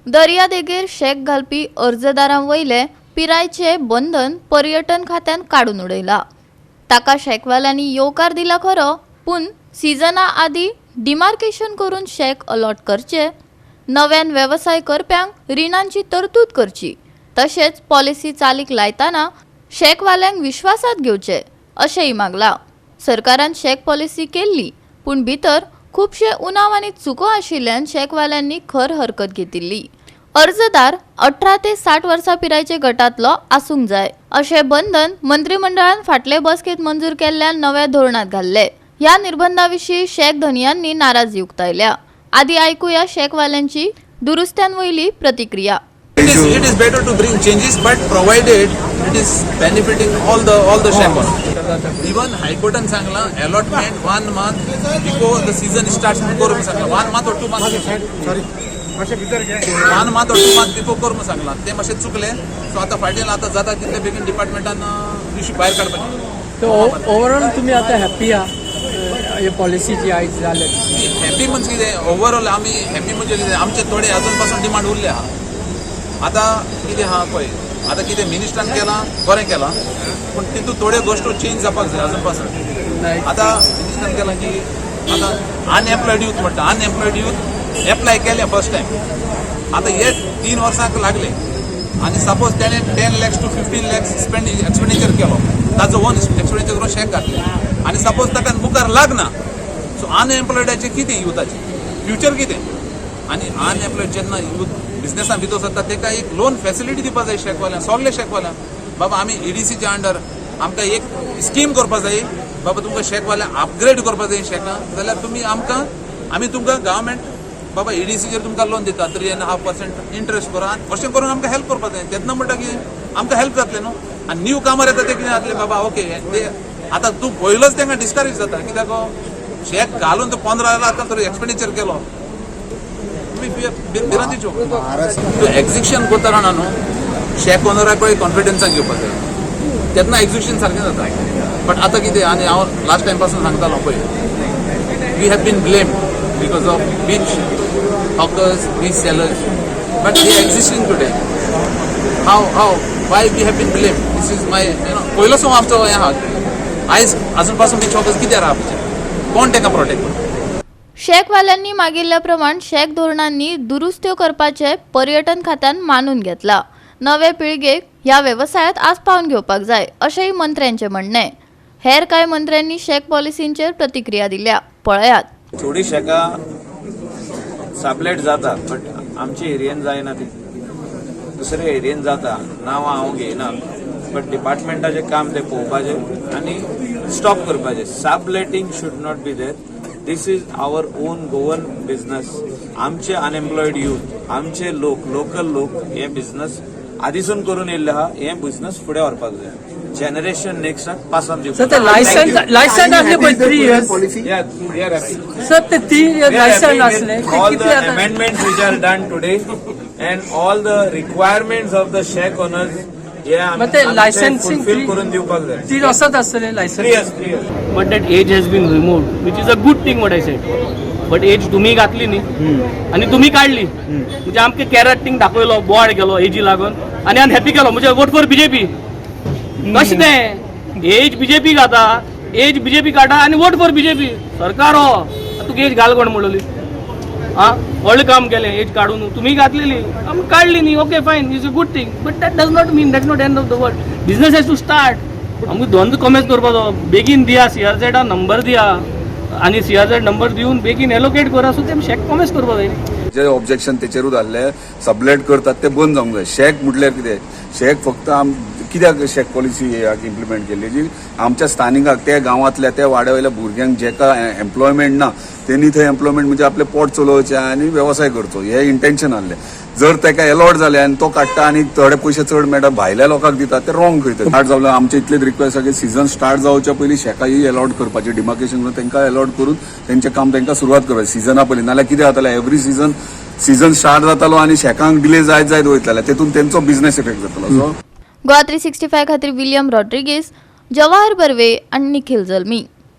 दर्यादेगेर शेक घालपी अर्जदारांवयले पिरायेचे बंधन पर्यटन खात्यान काडून उडयला। ताका शेकवाल्यांनी येवकार दिला खरो, पूण सिजना आदी डिमार्केशन करून शेक अलॉट करचे, नव्यान व्यवसाय करप्यांक रिणांची तरतूद करची, तशेंच पॉलिसी चालीक लायतना शेकवाल्यांक विश्वासात घेवचे अशेंय मागला। सरकारान शेक पॉलिसी केल्ली, पूण भितर खूबशे उणाव आनी चुको आशिल्ल्यान शेकवाल्यांनी खर हरकत घेतिल्ली। अर्जदार 18 ते 60 वर्सां पिरायेचे गटांतलो आसूंक जाय अशें बंधन मंत्रिमंडळान फाटले बसकेंत मंजूर केल्ल्या नव्या धोरणात घाल्ले। ह्या निर्बंधाविशीं शेक धनियांनी नाराजी उक्तायल्या। आदी आयकुया शेकवाल्यांची दुरुस्त्यांवयली प्रतिक्रिया। It is better to bring changes, but provided it is benefiting all the shareholders. Even High Court and Sangla allotment 1 month before the season starts before Sangla 1 month or 2 months. Sorry. 1 month or 2 months before करून सांगला ते मातशे चुकले। So आता final आता जाता तितले बेगीन डिपार्टमेंटान issue भायर काडपाचे। तो ओवरऑल तुम्ही आता हॅपी आहा हे पॉलिसी जी आयज जाले? हॅपी म्हणजे कितें ओवरऑल आमी हॅपी म्हणजे कितें आमचे थोडे अजून पासून डिमांड उरले आहा। आता कितें आहा पळय, आता कितें मिनिस्टरान केलां बरें केलां, पूण तितूंत थोड्यो गोश्टी चेंज जावपाक जाय अजून पासून। आता मिनिस्टरान केलां की आता अनएम्प्लॉयड यूथ म्हणटा, अनएम्प्लॉयड यूथ एप्लाय केले फर्स्ट टायम। आता हे 3 वर्सांक लागले आनी सपोज तेणे 10 lakhs to 15 lakhs एक्सपेंडिचर केलो, ताजो ओन एक्सपेंडिचर करून शेक घातले आनी सपोज ताका मुखार लागना, सो अनएम्प्लॉयडाचे कितें युथाचे फ्युचर कितें? आनी अनएम्प्लॉयड जेन्ना यूथ बिझनेसान भितर सरता ताका एक लोन फॅसिलिटी दिवपाक जाय शेकवाल्यांक, सगळे शेकवाल्यांक। बाबा आमी EDCच्या अंडर आमकां एक स्कीम करपाक जाय, बाबा तुमकां शेकवाल्यांक अपग्रेड करपाक जाय शेकां, जाल्यार तुमी आमी तुमकां गव्हर्मेंट बाबा EDCचेर तुमकां लोन दिता 3.5% इंटरेस्ट करून, अशें करून आमकां हेल्प करपाक जाय। तेन्ना म्हणटा की आमकां हेल्प जातलें न्हू। आनी न्यू कामर येता ते कितें जातलें, बाबा ओके ते आतां तूं पयलोच तांकां डिस्करेज जाता, कित्याक शेक घालून तूं 15 लाख तर एक्सपेंडिचर केलो, तूं एक्झिक्युशन करतना न्हू शेक ओनराकूय कॉन्फिडन्सान घेवपाक जाय, तेन्ना एक्झिक्युशन सारकें जाता। बट आतां कितें, आनी हांव लास्ट टायम पासून सांगतालो पळय, we have been blamed because of rich hawkers, rich sellers, but they are existing today. Why we have been blamed? This is my, पहिलो सो आमचो हें आहा आयज अजून पासून rich hawkers कित्याक रावपाचे, कोण तांकां प्रोटेक्ट करता? शेकवाल्यांनी मागिल्ल्या प्रमाण शेक धोरणांनी दुरुस्त्यो करपाचे पर्यटन खात्यान मानून घेतला। नवे पिळगेक ह्या व्यवसायात आस्पावन घेवपाक जाय अशेंय मंत्र्यांचे म्हणणे। हेर कांय मंत्र्यांनी शेक पॉलिसींचेर प्रतिक्रिया दिल्या, पळयात। थोडी शेका सापलेट जाता, बट आमच्या एरियेन जायना ती, दुसऱ्या एरियेन जाता। नांवां हांव घेयना, बट डिपार्टमेंटाचें काम ते पळोवपाचें आनी स्टॉप करपाचें। Subletting should not be there. This is our own Goan business. आमचे अनएम्प्लॉयड यूथ, आमचे लोकल लोक हे बिझनेस आदीसून करून येयल्ले आहा, हे बिझनेस फुडें व्हरपाक जाय, जनरेशन नेक्स्टाक पास ऑन दिवपाक। सर ते लायसन्स आसले पळय 3 years, सर ते 3 years लायसन्स आसले, all the amendments which are done today and all the requirements of the shack owners but the licensing fulfill करून दिवपाक जाय। 3 वर्सात आसले licence, 3 years. But that age has been removed, which is a good thing what I said. But age तुम्ही घातली न्ही आणि तुम्ही काढली, म्हणजे आमके कॅरेक्टिंग दाखवलो, बोवाड गेलो एजी लागून आणि अनहॅपी केलो, म्हणजे वोट फॉर BJP कशें तें एज BJP घाता, एज BJP काडा आणि वोट फॉर BJP। सरकार हो तुका एज घाल कोण म्हणली, व्हडलें काम केलें एज काडून तुम्ही घातलेली, आमी काडली न्ही, okay fine, is a good thing, but that does not mean that not end of the world. Business has to start. आमकां धंदो कमेंट करपाचो, बेगीन दिया, CRZ नंबर दिया आणि CRZ नंबर दिवन बेगीन एलोकेट करा, सो ते शेक कमेंट करपाक जाय। जे ऑब्जेक्शन तेचेरूच जाल्ले, सबलेट करतात ते बंद जावंक जाय। शेक म्हटल्यार कितें, शेक फक्त कित्याक शेक पॉलिसी इम्प्लिमेंट केल्ली जी आमच्या स्थानिकाक, त्या गांवांतल्या त्या वाड्यावयल्या भुरग्यांक जेका एम्प्लॉयमेंट ना त्यांनी थंय एम्प्लॉयमेंट म्हणजे आपले पोट चलोवचें आनी वेवसाय करचो, हे इंटेन्शन आहलें। जर ताका अलॉट जालें आनी तो काडटा आनी थोडे पयशे चड मेळटा भायल्या लोकांक दितात, ते रॉंग खंय स्टार्ट जावलें। आमचे इतलेच रिक्वेस्ट आसा की सीझन स्टार्ट जावच्या पयलीं शेकाय अलॉट करपाचें, डिमार्केशन करून तांकां अलॉट करून तेंचें काम तांकां सुरवात करपाची सिजना पयलीं, नाल्यार कितें जातालें एवरी सीझन स्टार्ट जातालो आनी शेकांक डिले जायत वयतले, तेतून तेंचो बिझनेस इफेक्ट जातालो। सो गोवा 365 खातीर विलियम रॉड्रिगीस, जवाहर बर्वे आनी निखिल जल्मी।